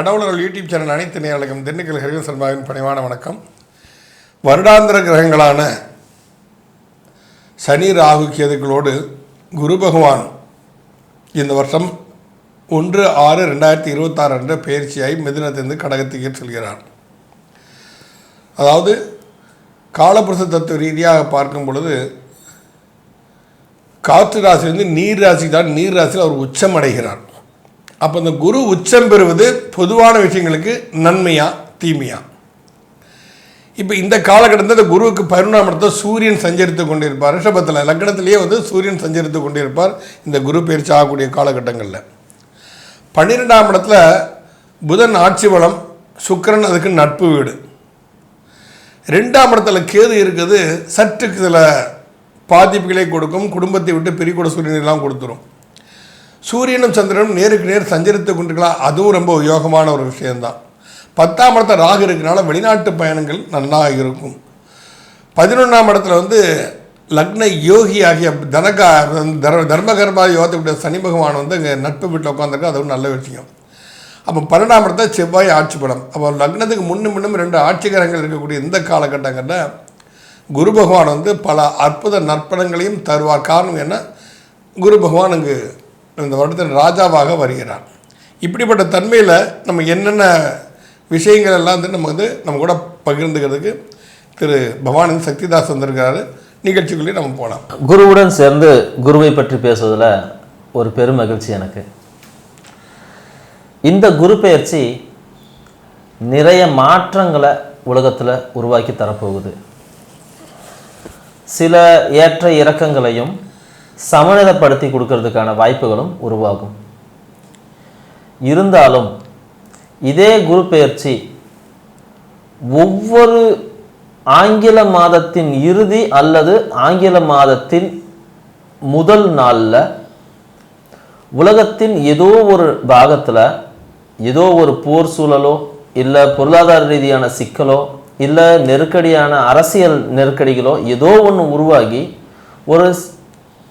கடவுளர்கள் YouTube channel அனைத்து நேயர்களுக்கும் திண்டுக்கல் ஹரிவன் சர்மாவின் பணிவான வணக்கம். வருடாந்திர கிரகங்களான சனி ராகு கேதுக்களோடு குரு பகவான் இந்த வருஷம் 1/6/2026 என்ற பயிற்சியாய் மிதுனத்திலிருந்து கடகத்துக்கு செல்கிறார். அதாவது காலபுருஷ தத்துவ ரீதியாக பார்க்கும் பொழுது காற்று ராசியிலிருந்து நீர் ராசி தான், நீர் ராசியில் அவர் உச்சம் அடைகிறார். அப்போ இந்த குரு உச்சம் பெறுவது பொதுவான விஷயங்களுக்கு நன்மையா தீமையா? இப்போ இந்த காலகட்டத்தில் இந்த குருவுக்கு 11ஆம் இடத்துல சூரியன் சஞ்சரித்து கொண்டிருப்பார். ரிஷபத்தில் லக்னத்திலேயே சூரியன் சஞ்சரித்து கொண்டிருப்பார் இந்த குரு பயிற்சி ஆகக்கூடிய காலகட்டங்களில். 12ஆம் இடத்துல புதன் ஆட்சி பலம், சுக்கிரன் அதுக்கு நட்பு வீடு. 2ஆம் இடத்துல கேது இருக்குது, சற்று சில பாதிப்புகளை கொடுக்கும், குடும்பத்தை விட்டு பிரிக்கூட சூரியனெல்லாம் கொடுத்துரும். சூரியனும் சந்திரனும் நேருக்கு நேர் சஞ்சரித்து கொண்டிருக்கலாம், அதுவும் ரொம்ப யோகமான ஒரு விஷயந்தான். 10ஆம் இடத்துல ராகு இருக்கிறனால வெளிநாட்டு பயணங்கள் நல்லா இருக்கும். 11ஆம் இடத்துல லக்ன யோகி ஆகிய தர்மகர்மா யோகத்துடைய சனி பகவான் இங்கே நட்பு வீட்டில் உட்காந்துருக்கு, அதுவும் நல்ல விஷயம். அப்போ 12ஆம் இடத்துல செவ்வாய் ஆட்சி பலம். அப்போ லக்னத்துக்கு முன்னும் 2 ஆட்சிகரங்கள் இருக்கக்கூடிய இந்த காலகட்டங்களில் குரு பகவான் பல அற்புத நற்பணங்களையும் தருவார். காரணம் என்ன? குரு பகவான் இங்கு இந்த வருடத்தில் ராஜாவாக வருகிறார். இப்படிப்பட்ட தன்மையில் நம்ம என்னென்ன விஷயங்கள் எல்லாம் நம்ம கூட பகிர்ந்துக்கிறதுக்கு திரு பவானந்த் சக்திதாஸ் வந்திருக்கிறாரு. நிகழ்ச்சிக்குள்ளே நம்ம போகலாம். குருவுடன் சேர்ந்து குருவை பற்றி பேசுவதில் ஒரு பெரும் மகிழ்ச்சி எனக்கு. இந்த குரு பெயர்ச்சி நிறைய மாற்றங்களை உலகத்தில் உருவாக்கி தரப்போகுது. சில ஏற்ற இறக்கங்களையும் சமநிலைப்படுத்தி கொடுக்கறதுக்கான வாய்ப்புகளும் உருவாகும். இருந்தாலும் இதே குரு பெயர்ச்சி ஒவ்வொரு ஆங்கில மாதத்தின் இறுதி அல்லது ஆங்கில மாதத்தின் முதல் நாளில் உலகத்தின் ஏதோ ஒரு பாகத்தில் ஏதோ ஒரு போர் சூழலோ இல்லை பொருளாதார ரீதியான சிக்கலோ இல்லை நெருக்கடியான அரசியல் நெருக்கடிகளோ ஏதோ ஒன்று உருவாகி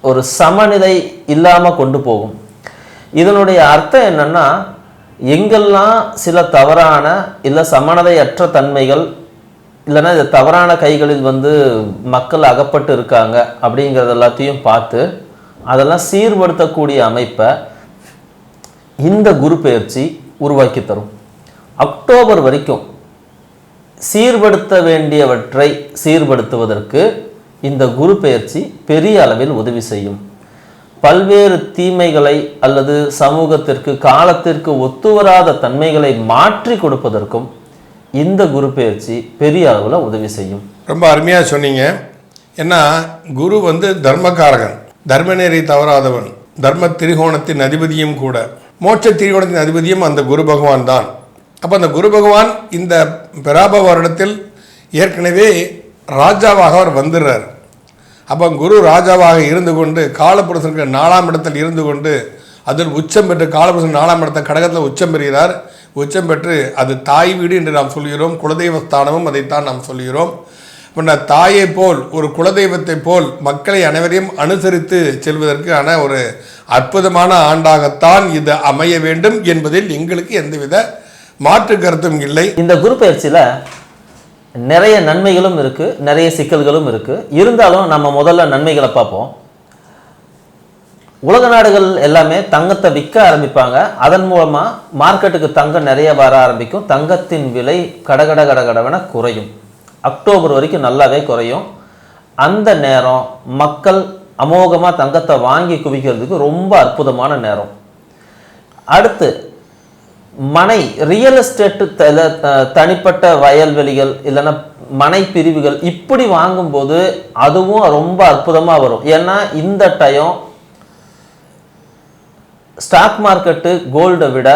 ஒரு சமநிலை இல்லாமல் கொண்டு போகும். இதனுடைய அர்த்தம் என்னன்னா, எங்கெல்லாம் சில தவறான இல்லை சமநிலையற்ற தன்மைகள் இல்லைன்னா இது தவறான கைகளில் மக்கள் அகப்பட்டு இருக்காங்க அப்படிங்கிறது எல்லாத்தையும் பார்த்து அதெல்லாம் சீர்படுத்தக்கூடிய அமைப்பை இந்த குரு பெயர்ச்சி உருவாக்கி தரும். அக்டோபர் வரைக்கும் சீர்படுத்த வேண்டியவற்றை சீர்படுத்துவதற்கு இந்த குரு பெயர்ச்சி பெரிய அளவில் உதவி செய்யும். பல்வேறு தீமைகளை அல்லது சமூகத்திற்கு காலத்திற்கு ஒத்துவராத தன்மைகளை மாற்றி கொடுப்பதற்கும் இந்த குரு பெயர்ச்சி பெரிய அளவில் உதவி செய்யும். ரொம்ப அருமையாக சொன்னீங்க. ஏன்னா குரு தர்மகாரகன், தர்மநெறி தவறாதவன், தர்ம திரிகோணத்தின் அதிபதியும் கூட, மோட்ச திரிகோணத்தின் அதிபதியும் அந்த குரு பகவான் தான். அப்போ அந்த குரு பகவான் இந்த பிராப வருடத்தில் ஏற்கனவே ராஜாவாக அவர் வந்துடுறார். அப்போ குரு ராஜாவாக இருந்து கொண்டு காலபுருஷனுக்கு 4ஆம் இடத்தில் இருந்து கொண்டு அதில் உச்சம் பெற்று காலபுருஷன் 4ஆம் இடத்தை கடகத்தில் உச்சம் பெறுகிறார். உச்சம் பெற்று அது தாய் வீடு என்று நாம் சொல்கிறோம். குலதெய்வ ஸ்தானமும் அதைத்தான் நாம் சொல்கிறோம். இப்போ தாயை போல் ஒரு குலதெய்வத்தை போல் மக்களை அனைவரையும் அனுசரித்து செல்வதற்கான ஒரு அற்புதமான ஆண்டாகத்தான் இது அமைய வேண்டும் என்பதில் எங்களுக்கு எந்தவித மாற்று கருத்தும் இல்லை. இந்த குரு பயிற்சியில் நிறைய நன்மைகளும் இருக்கு, நிறைய சிக்கல்களும் இருக்கு. இருந்தாலும் நம்ம முதல்ல நன்மைகளை பார்ப்போம். உலக நாடுகள் எல்லாமே தங்கத்தை விற்க ஆரம்பிப்பாங்க. அதன் மூலமா மார்க்கெட்டுக்கு தங்கம் நிறைய வர ஆரம்பிக்கும். தங்கத்தின் விலை கடகடவென குறையும். அக்டோபர் வரைக்கும் நல்லாவே குறையும். அந்த நேரம் மக்கள் அமோகமாக தங்கத்தை வாங்கி குவிக்கிறதுக்கு ரொம்ப அற்புதமான நேரம். அடுத்து மனை ரியல் எஸ்டேட்டு தனிப்பட்ட வயல்வெளிகள் இல்லைன்னா மனை பிரிவுகள் இப்படி வாங்கும்போது அதுவும் ரொம்ப அற்புதமாக வரும். ஏன்னா இந்த டைம் ஸ்டாக் மார்க்கெட்டு கோல்டை விட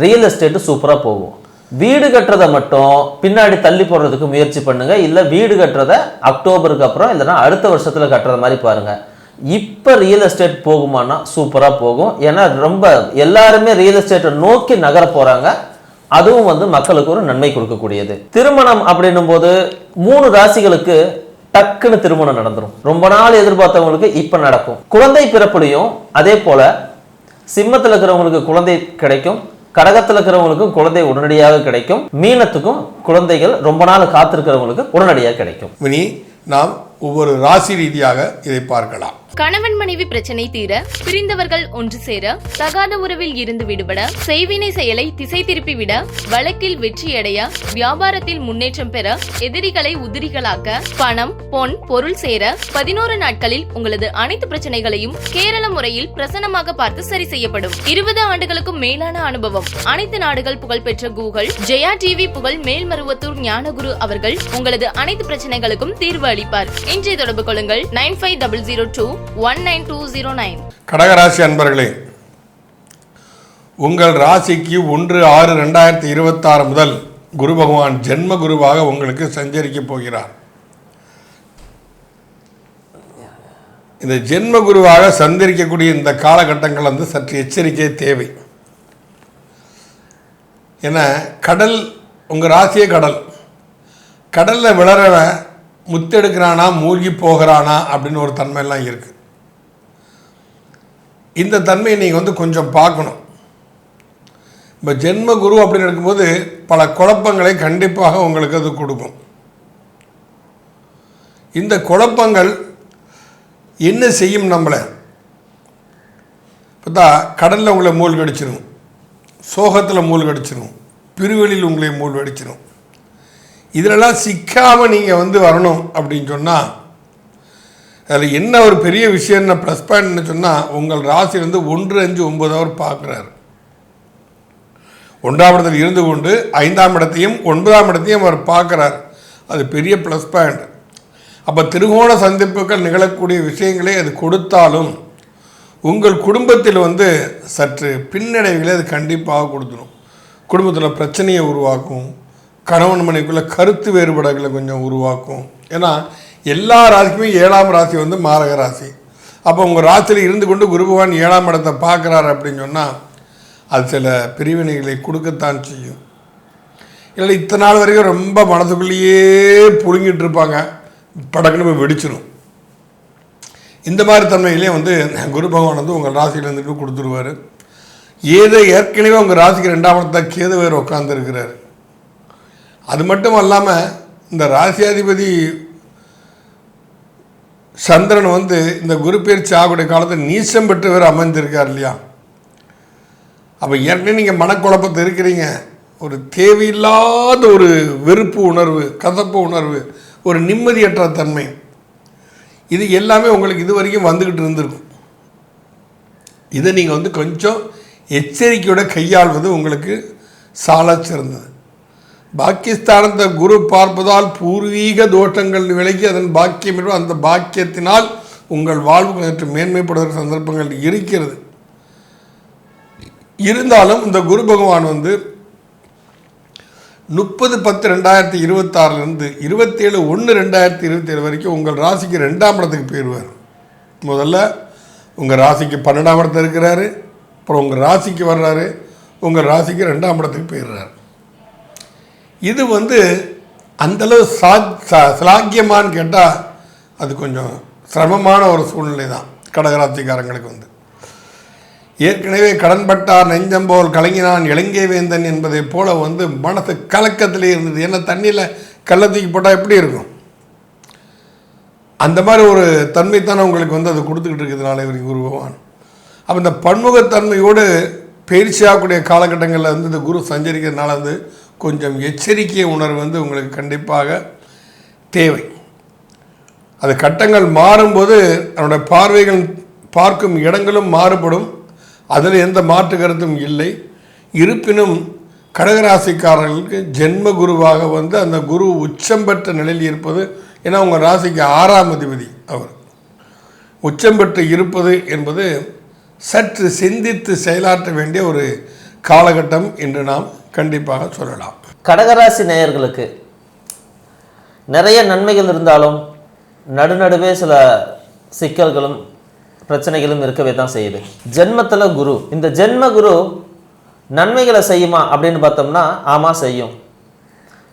ரியல் எஸ்டேட்டு சூப்பராக போகும். வீடு கட்டுறதை மட்டும் பின்னாடி தள்ளி போடுறதுக்கு முயற்சி பண்ணுங்க. இல்லை வீடு கட்டுறதை அக்டோபருக்கு அப்புறம் இல்லைன்னா அடுத்த வருஷத்தில் கட்டுறது மாதிரி பாருங்க. இப்போ ரியல் எஸ்டேட் போகுமானா சூப்பராக போகும். ஏன்னா ரொம்ப எல்லாருமே ரியல் எஸ்டேட்டை நோக்கி நகர போகிறாங்க. அதுவும் மக்களுக்கு ஒரு நன்மை கொடுக்கக்கூடியது. திருமணம் அப்படின்னும் போது 3 ராசிகளுக்கு டக்குன்னு திருமணம் நடந்துடும். ரொம்ப நாள் எதிர்பார்த்தவங்களுக்கு இப்போ நடக்கும். குழந்தை பிறப்புலையும் அதே போல் சிம்மத்தில் இருக்கிறவங்களுக்கு குழந்தை கிடைக்கும், கடகத்தில் இருக்கிறவங்களுக்கும் குழந்தை உடனடியாக கிடைக்கும். மீனத்துக்கும் குழந்தைகள் ரொம்ப நாள் காத்திருக்கிறவங்களுக்கு உடனடியாக கிடைக்கும். இனி நாம் ஒவ்வொரு ராசி ரீதியாக இதை பார்க்கலாம். கணவன் மனைவி பிரச்சனை தீர, பிரிந்தவர்கள் ஒன்று சேர, தகாத உறவில் இருந்து விடுபட, செய்வினை செயலை திசை திருப்பி விட, வழக்கில் வெற்றியடைய, வியாபாரத்தில் முன்னேற்றம் பெற, எதிரிகளை உதிரிகளாக்க, பணம் பொன் பொருள் சேர 11 நாட்களில் உங்களது அனைத்து பிரச்சனைகளையும் கேரள முறையில் பிரசன்னமாக பார்த்து சரி செய்யப்படும். 20 ஆண்டுகளுக்கும் மேலான அனுபவம், அனைத்து நாடுகள் புகழ்பெற்ற கூகுள் ஜெயா டிவி புகழ் மேல்மருவத்தூர் ஞானகுரு அவர்கள் உங்களது அனைத்து பிரச்சனைகளுக்கும் தீர்வு அளிப்பார். இன்றைய தொடர்பு கொள்ளுங்கள் 9500219209. கடகராசி அன்பர்களே, உங்கள் ராசிக்கு 1/6/2026 முதல் குரு பகவான் ஜென்ம குருவாக உங்களுக்கு சஞ்சரிக்க போகிறார். இந்த ஜென்ம குருவாக சந்தரிக்கக்கூடிய இந்த காலகட்டங்கள் வந்து சற்று எச்சரிக்கை தேவை. ஏன்னா கடல், உங்கள் ராசியே கடல், கடலில் விளறவன் முத்தெடுக்கிறானா மூழ்கி போகிறானா அப்படின்னு ஒரு தன்மையெல்லாம் இருக்குது. இந்த தன்மையை நீங்கள் வந்து கொஞ்சம் பார்க்கணும். இப்போ ஜென்ம குரு அப்படின்னு இருக்கும்போது பல குழப்பங்களை கண்டிப்பாக உங்களுக்கு அது கொடுக்கும். இந்த குழப்பங்கள் என்ன செய்யும்? நம்மளை பார்த்தா கடலில் உங்களை மூழ்கடிச்சிடும், சோகத்தில் மூழ்கடிச்சிடும், பிரிவெளியில் உங்களை மூழ்கடிச்சிடும். இதிலெல்லாம் சிக்காமல் நீங்கள் வந்து வரணும் அப்படின்னு சொன்னால் அதில் என்ன ஒரு பெரிய விஷயம், என்ன ப்ளஸ் பாயிண்ட்னு சொன்னால், உங்கள் ராசி வந்து 1, 5, 9 அவர் பார்க்குறாரு. 1ஆம் இடத்தில் இருந்து கொண்டு 5ஆம் இடத்தையும் 9ஆம் இடத்தையும் அவர் பார்க்குறார். அது பெரிய ப்ளஸ் பாயிண்ட். அப்போ திருகோண சந்திப்புகள் நிகழக்கூடிய விஷயங்களை அது கொடுத்தாலும் உங்கள் குடும்பத்தில் வந்து சற்று பின்னடைவுகளை அது கண்டிப்பாக கொடுத்துடும். குடும்பத்தில் பிரச்சனையை உருவாக்கும், கணவன் மனைவிக்குள்ள கருத்து வேறுபாடுகளை கொஞ்சம் உருவாக்கும். ஏன்னா எல்லா ராசிக்குமே 7ஆம் ராசி வந்து மாரக ராசி. அப்போ உங்கள் ராசியில் இருந்து கொண்டு குரு பகவான் 7ஆம் இடத்தை பார்க்குறாரு அப்படின்னு சொன்னால் அது சில பிரிவினைகளை கொடுக்கத்தான் செய்யும். இல்லை இத்தனை நாள் வரைக்கும் ரொம்ப மனசுக்குள்ளேயே புழுங்கிட்டு இருப்பாங்க, படக்குன்னு போய் வெடிச்சிடும். இந்த மாதிரி தன்மையிலே வந்து குரு பகவான் வந்து உங்கள் ராசியிலேருந்து கொடுத்துருவார். ஏதோ ஏற்கனவே உங்கள் ராசிக்கு 2ஆம் இடத்தை கேது வேறு உட்காந்துருக்கிறாரு. அது மட்டும் இல்லாமல் இந்த ராசியாதிபதி சந்திரன் வந்து இந்த குரு பயிற்சி ஆகக்கூடிய காலத்தில் நீச்சம் பெற்று வேறு அமைந்திருக்கார் இல்லையா? அப்போ ஏற்கனவே நீங்கள் மனக்குழப்பத்தை இருக்கிறீங்க, ஒரு தேவையில்லாத ஒரு வெறுப்பு உணர்வு, கசப்பு உணர்வு, ஒரு நிம்மதியற்ற தன்மை, இது எல்லாமே உங்களுக்கு இது வரைக்கும் வந்துக்கிட்டு இருந்திருக்கும். இதை நீங்கள் வந்து கொஞ்சம் எச்சரிக்கையோட கையாள்வது உங்களுக்கு சால சிறந்தது. பாக்கியஸ்தானத்தை குரு பார்ப்பதால் பூர்வீக தோஷங்கள் விலகி அதன் பாக்கியம், அந்த பாக்கியத்தினால் உங்கள் வாழ்வு கொஞ்சம் மேன்மைப்படுகிற சந்தர்ப்பங்கள் இருக்கிறது. இருந்தாலும் இந்த குரு பகவான் வந்து 30/10/2026 27/1/2027 வரைக்கும் உங்கள் ராசிக்கு 2ஆம் இடத்துக்கு போயிடுவார். முதல்ல உங்கள் ராசிக்கு 12ஆம் இடத்துல இருக்கிறாரு, அப்புறம் உங்கள் ராசிக்கு வர்றாரு, உங்கள் ராசிக்கு 2ஆம் இடத்துக்கு போயிடுறாரு. இது வந்து அந்தளவு சாக்கியமானு கேட்டால் அது கொஞ்சம் சிரமமான ஒரு சூழ்நிலை தான் கடகராசிக்காரங்களுக்கு. வந்து ஏற்கனவே கடன்பட்டார் நெஞ்சம்போல் கலங்கினான் இலங்கை வேந்தன் என்பதை போல வந்து மனசு கலக்கத்திலே இருந்தது. ஏன்னா தண்ணியில் கல்லை தூக்கி போட்டால் எப்படி இருக்கும், அந்த மாதிரி ஒரு தன்மைத்தானே உங்களுக்கு வந்து அது கொடுத்துக்கிட்டு இருக்கிறதுனால இவருக்கு குரு பகவான். அப்போ இந்த பன்முகத்தன்மையோடு பயிற்சியாகக்கூடிய காலகட்டங்களில் வந்து இந்த குரு சஞ்சரிக்கிறதுனால வந்து கொஞ்சம் எச்சரிக்கை உணர்வு வந்து உங்களுக்கு கண்டிப்பாக தேவை. அது கட்டங்கள் மாறும்போது அதனுடைய பார்வைகள் பார்க்கும் இடங்களும் மாறுபடும், அதில் எந்த மாற்று கருத்தும் இல்லை. இருப்பினும் கடகராசிக்காரர்களுக்கு ஜென்ம குருவாக வந்து அந்த குரு உச்சம் பெற்ற நிலையில் இருப்பது, ஏன்னா உங்கள் ராசிக்கு 6ஆம் அதிபதி அவர் உச்சம் பெற்று இருப்பது என்பது சற்று சிந்தித்து செயலாற்ற வேண்டிய ஒரு காலகட்டம் என்று நாம் கண்டிப்பாக சொல்லலாம். கடகராசி நேயர்களுக்கு நிறைய நன்மைகள் இருந்தாலும் நடுநடுவே சில சிக்கல்களும் பிரச்சனைகளும் இருக்கவே தான் செய்யுது. ஜென்மத்தில் குரு, இந்த ஜென்ம குரு நன்மைகளை செய்யுமா அப்படின்னு பார்த்தோம்னா ஆமாம் செய்யும்.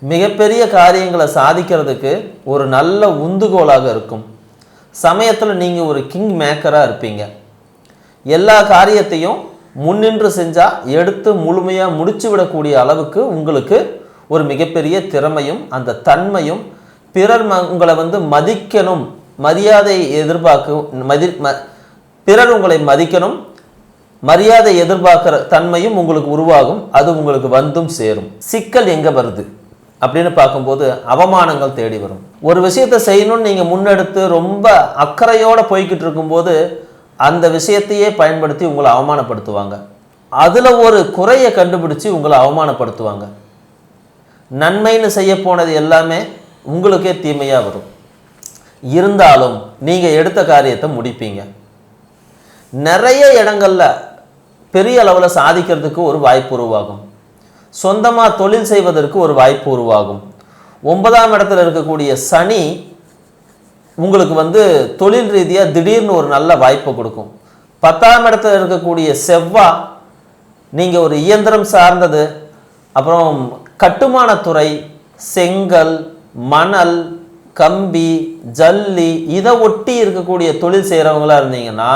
மிகப்பெரிய காரியங்களை சாதிக்கிறதுக்கு ஒரு நல்ல உந்துகோலாக இருக்கும். சமயத்தில் நீங்கள் ஒரு கிங் மேக்கராக இருப்பீங்க. எல்லா காரியத்தையும் முன்னின்று செஞ்சால் எடுத்து முழுமையாக முடிச்சு விடக்கூடிய அளவுக்கு உங்களுக்கு ஒரு மிகப்பெரிய திறமையும் அந்த தன்மையும், பிறர் உங்களை மதிக்கணும், மரியாதை பிறர் உங்களை மதிக்கணும், மரியாதை எதிர்பார்க்கிற தன்மையும் உங்களுக்கு உருவாகும். அது உங்களுக்கு வந்தும் சேரும். சிக்கல் எங்கே வருது அப்படின்னு பார்க்கும்போது அவமானங்கள் தேடி வரும். ஒரு விஷயத்தை செய்யணும்னு நீங்கள் முன்னெடுத்து ரொம்ப அக்கறையோடு போய்கிட்டு இருக்கும்போது அந்த விஷயத்தையே பயன்படுத்தி உங்களை அவமானப்படுத்துவாங்க. அதில் ஒரு குறையை கண்டுபிடிச்சி உங்களை அவமானப்படுத்துவாங்க. நன்மைன்னு செய்ய போனது எல்லாமே உங்களுக்கே தீமையாக வரும். இருந்தாலும் நீங்கள் எடுத்த காரியத்தை முடிப்பீங்க. நிறைய இடங்களில் பெரிய அளவில் சாதிக்கிறதுக்கு ஒரு வாய்ப்பு உருவாகும். சொந்தமாக தொழில் செய்வதற்கு ஒரு வாய்ப்பு உருவாகும். 9ஆம் இடத்துல இருக்கக்கூடிய சனி உங்களுக்கு தொழில் ரீதியாக திடீர்னு ஒரு நல்ல வாய்ப்பை கொடுக்கும். 10ஆம் இடத்துல இருக்கக்கூடிய செவ்வாய் நீங்கள் ஒரு இயந்திரம் சார்ந்தது, அப்புறம் கட்டுமானத்துறை, செங்கல், மணல், கம்பி, ஜல்லி இதை ஒட்டி இருக்கக்கூடிய தொழில் செய்கிறவங்களா இருந்தீங்கன்னா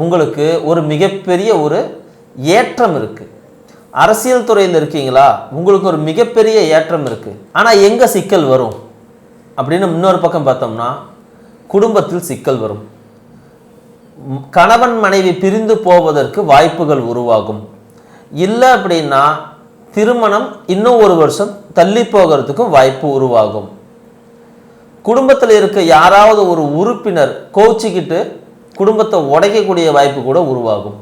உங்களுக்கு ஒரு மிகப்பெரிய ஒரு ஏற்றம் இருக்குது. அரசியல் துறையில் இருக்கீங்களா, உங்களுக்கு ஒரு மிகப்பெரிய ஏற்றம் இருக்குது. ஆனால் எங்கே சிக்கல் வரும் அப்படின்னு இன்னொரு பக்கம் பார்த்தோம்னா குடும்பத்தில் சிக்கல் வரும். கணவன் மனைவி பிரிந்து போவதற்கு வாய்ப்புகள் உருவாகும். இல்லை அப்படின்னா திருமணம் இன்னும் ஒரு வருஷம் தள்ளி போகிறதுக்கும் வாய்ப்பு உருவாகும். குடும்பத்தில் இருக்க யாராவது ஒரு உறுப்பினர் கோச்சிக்கிட்டு குடும்பத்தை உடைக்கக்கூடிய வாய்ப்பு கூட உருவாகும்.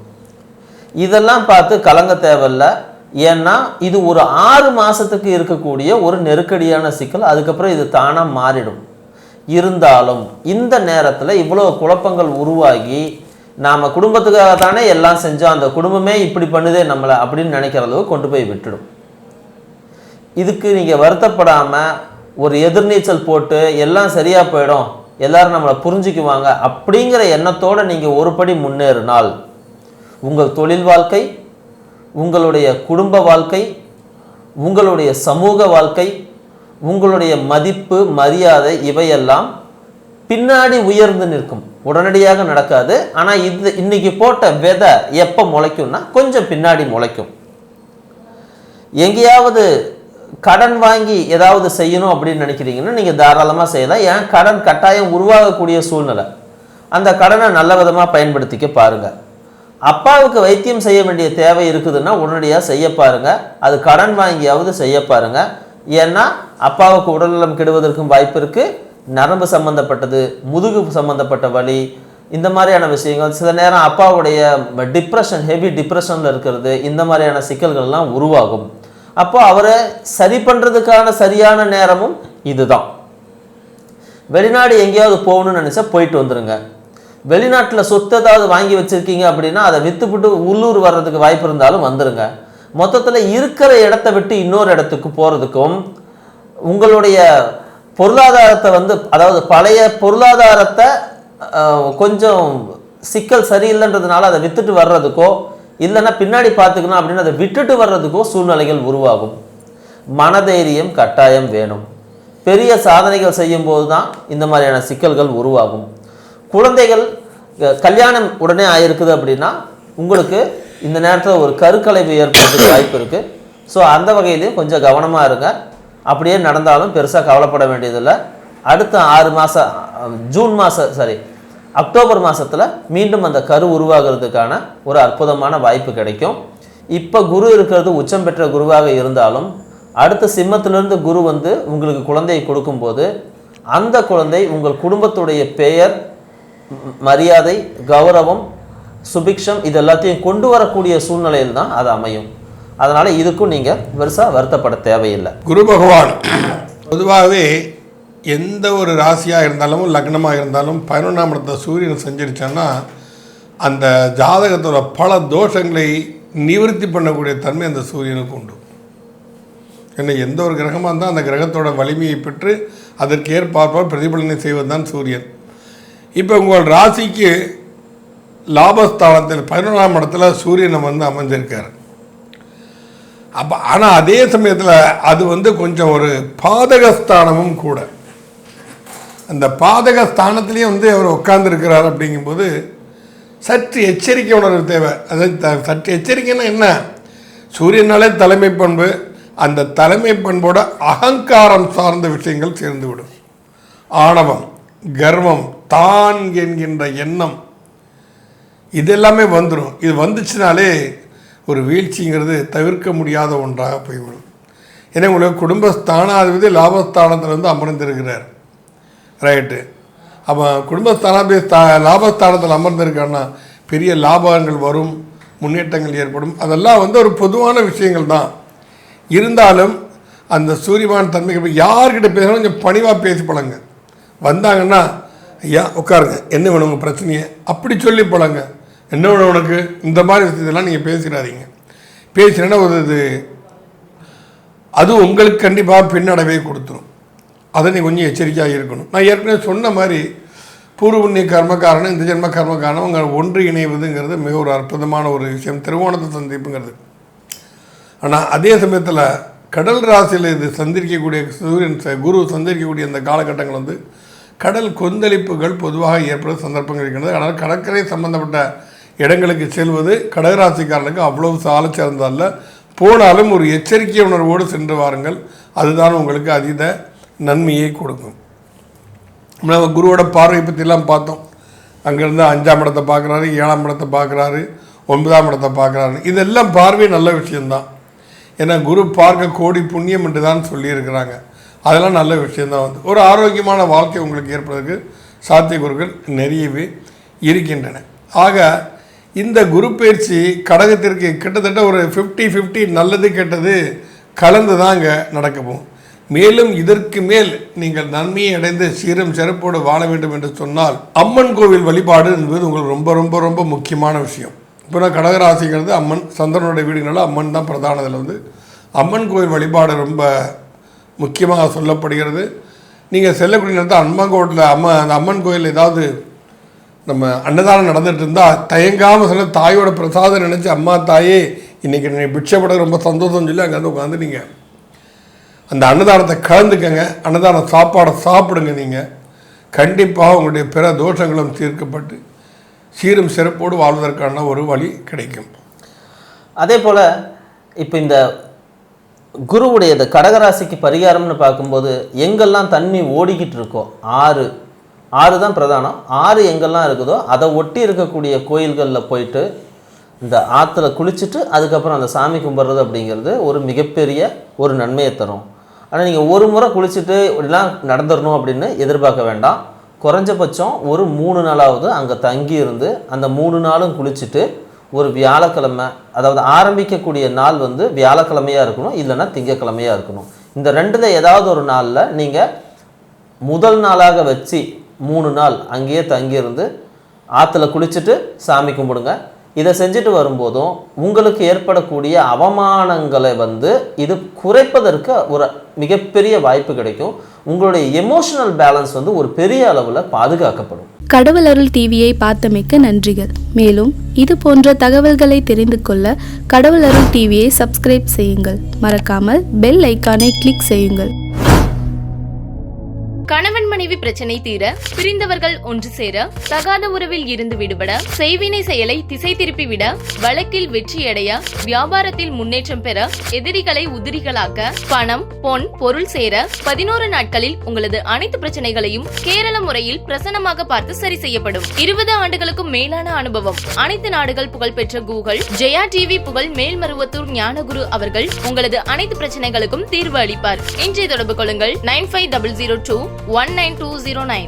இதெல்லாம் பார்த்து கலங்க தேவையில்லை. ஏன்னா இது ஒரு 6 மாதத்துக்கு இருக்கக்கூடிய ஒரு நெருக்கடியான சிக்கல். அதுக்கப்புறம் இது தானாக மாறிடும். இருந்தாலும் இந்த நேரத்தில் இவ்வளோ குழப்பங்கள் உருவாகி நாம் குடும்பத்துக்காக தானே எல்லாம் செஞ்சோம், அந்த குடும்பமே இப்படி பண்ணுதே நம்மளை அப்படின்னு நினைக்கிற அளவுக்கு கொண்டு போய் விட்டுடும். இதுக்கு நீங்கள் வருத்தப்படாமல் ஒரு எதிர்நீச்சல் போட்டு எல்லாம் சரியாக போயிடும், எல்லாரும் நம்மளை புரிஞ்சுக்குவாங்க அப்படிங்கிற எண்ணத்தோடு நீங்கள் ஒரு படி முன்னேறினால் உங்கள் தொழில் வாழ்க்கை, உங்களுடைய குடும்ப வாழ்க்கை, உங்களுடைய சமூக வாழ்க்கை, உங்களுடைய மதிப்பு, மரியாதை இவையெல்லாம் பின்னாடி உயர்ந்து நிற்கும். உடனடியாக நடக்காது. ஆனால் இன்னைக்கு போட்ட விதை எப்போ முளைக்கும்னா கொஞ்சம் பின்னாடி முளைக்கும். எங்கேயாவது கடன் வாங்கி ஏதாவது செய்யணும் அப்படின்னு நினைக்கிறீங்கன்னா நீங்கள் தாராளமாக செய்யலாம். ஏன் கடன் கட்டாயம் உருவாகக்கூடிய சூழ்நிலை. அந்த கடனை நல்ல விதமாக பயன்படுத்திக்க பாருங்கள். அப்பாவுக்கு வைத்தியம் செய்ய வேண்டிய தேவை இருக்குதுன்னா உடனடியாக செய்ய பாருங்கள். அது கடன் வாங்கியாவது செய்ய பாருங்கள். ஏன்னா அப்பாவுக்கு உடல்நலம் கெடுவதற்கும் வாய்ப்பு இருக்குது. நரம்பு சம்மந்தப்பட்டது, முதுகு சம்மந்தப்பட்ட வலி, இந்த மாதிரியான விஷயங்கள், சில நேரம் அப்பாவுடைய டிப்ரெஷன், ஹெவி டிப்ரெஷனில் இருக்கிறது, இந்த மாதிரியான சிக்கல்கள்லாம் உருவாகும். அப்போ அவரை சரி பண்ணுறதுக்கான சரியான நேரமும் இதுதான். வெளிநாடு எங்கேயாவது போகணும்னு நினச்சா போயிட்டு வந்துடுங்க. வெளிநாட்டில் சொத்து ஏதாவது வாங்கி வச்சுருக்கீங்க அப்படின்னா அதை விற்றுப்பிட்டு உள்ளூர் வர்றதுக்கு வாய்ப்பு இருந்தாலும் வந்துடுங்க. மொத்தத்தில் இருக்கிற இடத்த விட்டு இன்னொரு இடத்துக்கு போகிறதுக்கும் உங்களுடைய பொருளாதாரத்தை அதாவது பழைய பொருளாதாரத்தை கொஞ்சம் சிக்கல் சரியில்லைன்றதுனால அதை விற்றுட்டு வர்றதுக்கோ இல்லைன்னா பின்னாடி பார்த்துக்கணும் அப்படின்னு அதை விட்டுட்டு வர்றதுக்கோ சூழ்நிலைகள் உருவாகும். மனதைரியம் கட்டாயம் வேணும். பெரிய சாதனைகள் செய்யும்போது தான் இந்த மாதிரியான சிக்கல்கள் உருவாகும். குழந்தைகள் கல்யாணம் உடனே ஆயிருக்குது அப்படின்னா உங்களுக்கு இந்த நேரத்தில் ஒரு கருக்கலைவு ஏற்படுறதுக்கு வாய்ப்பு இருக்குது. ஸோ அந்த வகையிலையும் கொஞ்சம் கவனமாக இருங்க. அப்படியே நடந்தாலும் பெருசாக கவலைப்பட வேண்டியதில்லை. அடுத்த 6 மாதம் அக்டோபர் மாதத்தில் மீண்டும் அந்த கரு உருவாகிறதுக்கான ஒரு அற்புதமான வாய்ப்பு கிடைக்கும். இப்போ குரு இருக்கிறது உச்சம் பெற்ற குருவாக இருந்தாலும் அடுத்த சிம்மத்திலிருந்து குரு உங்களுக்கு குழந்தையை கொடுக்கும்போது அந்த குழந்தை உங்கள் குடும்பத்துடைய பெயர், மரியாதை, கௌரவம், சுபிக்ஷம் இது எல்லாத்தையும் கொண்டு வரக்கூடிய சூழ்நிலையில் தான் அது அமையும். அதனால் இதுக்கும் நீங்கள் பெருசாக வருத்தப்பட தேவையில்லை. குரு பகவான் பொதுவாகவே எந்த ஒரு ராசியாக இருந்தாலும் லக்னமாக இருந்தாலும் 11ஆம் இடத்தை சூரியன் செஞ்சிருச்சான்னா அந்த ஜாதகத்தோட பல தோஷங்களை நிவர்த்தி பண்ணக்கூடிய தன்மை அந்த சூரியனுக்கு உண்டு. ஏன்னா எந்த ஒரு கிரகமாக இருந்தால் அந்த கிரகத்தோட வலிமையை பெற்று அதற்கு ஏற்பார்ப்பால் பிரதிபலனை செய்வது தான் சூரியன். இப்போ உங்கள் ராசிக்கு லாபஸ்தானத்தில் 11ஆம் இடத்துல சூரியனை அமைஞ்சிருக்கார். அப்போ ஆனால் அதே சமயத்தில் அது கொஞ்சம் ஒரு பாதகஸ்தானமும் கூட. அந்த பாதகஸ்தானத்திலேயே அவர் உட்கார்ந்துருக்கிறார். அப்படிங்கும்போது சற்று எச்சரிக்கை உணர்வு தேவை. அதாவது சற்று எச்சரிக்கைன்னா என்ன, சூரியனாலே தலைமை பண்பு, அந்த தலைமை பண்போட அகங்காரம் சார்ந்த விஷயங்கள் சேர்ந்துவிடும். ஆணவம், கர்வம், தான் என்கின்ற எண்ணம் இதெல்லாமே வந்துடும். இது வந்துச்சுனாலே ஒரு வீழ்ச்சிங்கிறது தவிர்க்க முடியாத ஒன்றாக போய்விடும். ஏன்னா உங்களுக்கு குடும்பஸ்தானாதிபதி லாபஸ்தானத்தில் வந்து அமர்ந்திருக்கிறார், ரைட்டு. அப்போ குடும்பஸ்தானாதிபதி லாபஸ்தானத்தில் அமர்ந்திருக்காருன்னா பெரிய லாபங்கள் வரும், முன்னேற்றங்கள் ஏற்படும். அதெல்லாம் வந்து ஒரு பொதுவான விஷயங்கள் தான். இருந்தாலும் அந்த சூரியமான தன்மைக்கு யார்கிட்ட பேசினாலும் கொஞ்சம் பணிவாக பேசி பழங்க. வந்தாங்கன்னா ஐயா உட்காருங்க, என்ன வேணும் உங்கள் பிரச்சனையை, அப்படி சொல்லி பழங்க. என்ன வேணும் உனக்கு, இந்த மாதிரி விஷயத்தெல்லாம் நீங்கள் பேசிடாதீங்க. பேசினா ஒரு இது அது உங்களுக்கு கண்டிப்பாக பின்னடைவே கொடுத்துரும். அதை நீ கொஞ்சம் எச்சரிக்கையாக இருக்கணும். நான் ஏற்கனவே சொன்ன மாதிரி பூர்வ புண்ணிய கர்மக்காரனும் இந்த ஜென்ம கர்மக்காரனும் அவங்க ஒன்று இணைவதுங்கிறது மிக ஒரு அற்புதமான ஒரு விஷயம், திருவோணத்தை சந்திப்புங்கிறது. ஆனால் அதே சமயத்தில் கடல் ராசியில் இது சந்திரிக்கக்கூடிய சூரியன் குரு சந்திரிக்கக்கூடிய இந்த காலகட்டங்கள் வந்து கடல் கொந்தளிப்புகள் பொதுவாக ஏற்படும் சந்தர்ப்பங்கள் இருக்கின்றது. அதனால் கடற்கரை சம்பந்தப்பட்ட இடங்களுக்கு செல்வது கடகராசிக்காரனுக்கு அவ்வளவு சால சிறந்ததல்ல. போனாலும் ஒரு எச்சரிக்கை உணர்வோடு சென்று வாருங்கள், அதுதான் உங்களுக்கு அதீத நன்மையை கொடுக்கும். நம்ம குருவோட பார்வை பற்றிலாம் பார்த்தோம். அங்கேருந்து 5ஆம் இடத்தை பார்க்குறாரு, 7ஆம் இடத்தை பார்க்குறாரு, 9ஆம் இடத்தை பார்க்குறாரு. இதெல்லாம் பார்வை நல்ல விஷயந்தான். ஏன்னா குரு பார்க்க கோடி புண்ணியம் என்று தான் சொல்லியிருக்கிறாங்க. அதெல்லாம் நல்ல விஷயந்தான். வந்து ஒரு ஆரோக்கியமான வாழ்க்கை உங்களுக்கு ஏற்படுவதற்கு சாத்தியக்கூறுகள் நிறையவே இருக்கின்றன. ஆக இந்த குரு பயிற்சி கடகத்திற்கு கிட்டத்தட்ட ஒரு 50-50 நல்லது கெட்டது கலந்து தான் இங்கே நடக்க போகும். மேலும் இதற்கு மேல் நீங்கள் நன்மையை அடைந்து சீரும் சிறப்போடு வாழ வேண்டும் என்று சொன்னால் அம்மன் கோவில் வழிபாடு என்பது உங்களுக்கு ரொம்ப ரொம்ப ரொம்ப முக்கியமான விஷயம். இப்போ நான் கடகராசிங்கிறது அம்மன், சந்திரனுடைய வீடுனால அம்மன் தான் பிரதானத்தில் வந்து அம்மன் கோவில் வழிபாடு ரொம்ப முக்கியமாக சொல்லப்படுகிறது. நீங்கள் செல்லக்கூடிய நேரத்தில் அம்மன் கோவிலில் அந்த அம்மன் கோயில் ஏதாவது நம்ம அன்னதானம் நடந்துகிட்டு இருந்தால் தயங்காமல் சொல்ல தாயோட பிரசாதம் நினச்சி அம்மா தாயே இன்றைக்கி நீங்கள் பிட்சைப்பட ரொம்ப சந்தோஷம்னு சொல்லி அங்கே வந்து உட்காந்து நீங்கள் அந்த அன்னதானத்தை கலந்துக்கங்க. அன்னதான சாப்பாடை சாப்பிடுங்க. நீங்கள் கண்டிப்பாக உங்களுடைய பிற தோஷங்களும் தீர்க்கப்பட்டு சீரும் சிறப்போடு வாழ்வதற்கான ஒரு வழி கிடைக்கும். அதே போல் இப்போ இந்த குருவுடைய இந்த கடகராசிக்கு பரிகாரம்னு பார்க்கும்போது எங்கெல்லாம் தண்ணி ஓடிக்கிட்டு இருக்கோ, ஆறு தான் பிரதானம், ஆறு எங்கெல்லாம் இருக்குதோ அதை ஒட்டி இருக்கக்கூடிய கோயில்களில் போயிட்டு இந்த ஆற்றுல குளிச்சுட்டு அதுக்கப்புறம் அந்த சாமி கும்பிட்றது அப்படிங்கிறது ஒரு மிகப்பெரிய ஒரு நன்மையை தரும். ஆனால் நீங்கள் ஒரு முறை குளிச்சுட்டு இப்படிலாம் நடந்துடணும் அப்படின்னு எதிர்பார்க்க வேண்டாம். குறைஞ்சபட்சம் ஒரு 3 நாளாவது அங்கே தங்கி இருந்து அந்த 3 நாளும் குளிச்சுட்டு ஒரு வியாழக்கிழமை, அதாவது ஆரம்பிக்கக்கூடிய நாள் வந்து வியாழக்கிழமையாக இருக்கணும், இல்லைன்னா திங்கக்கிழமையாக இருக்கணும். இந்த 2ல் ஏதாவது ஒரு நாளில் நீங்கள் முதல் நாளாக வச்சு 3 நாள் அங்கேயே தங்கியிருந்து ஆற்றுல குளிச்சுட்டு சாமி கும்பிடுங்க. இதை செஞ்சுட்டு வரும்போதும் உங்களுக்கு ஏற்படக்கூடிய அவமானங்களை வந்து இது குறைப்பதற்கு ஒரு மிகப்பெரிய வாய்ப்பு கிடைக்கும். உங்களுடைய எமோஷனல் பேலன்ஸ் வந்து ஒரு பெரிய அளவில் பாதுகாக்கப்படும். கடவுள் அருள் டிவியை பார்த்தமைக்க நன்றிகள். மேலும் இது போன்ற தகவல்களை தெரிந்து கொள்ள கடவுள் அருள் டிவியை சப்ஸ்கிரைப் செய்யுங்கள். மறக்காமல் பெல் ஐக்கானை கிளிக் செய்யுங்கள். கணவன் மனைவி பிரச்சனை தீர, பிரிந்தவர்கள் ஒன்று சேர, தகாத உறவில் இருந்து விடுபட, செய்வினை செயலை திசை திருப்பி விட, வழக்கில் வெற்றியடைய, வியாபாரத்தில் முன்னேற்றம் பெற, எதிரிகளை உதிரிகளாக்க, பணம் பொன் பொருள் சேர 11 நாட்களில் உங்களது அனைத்து பிரச்சனைகளையும் கேரள முறையில் பிரசன்னமாக பார்த்து சரி செய்யப்படும். 20 ஆண்டுகளுக்கும் மேலான அனுபவம், அனைத்து நாடுகள் புகழ்பெற்ற கூகுள் ஜெயா டிவி புகழ் மேல்மருவத்தூர் ஞானகுரு அவர்கள் உங்களது அனைத்து பிரச்சனைகளுக்கும் தீர்வு அளிப்பார். இன்றைய தொடர்பு கொள்ளுங்கள் 9500219209.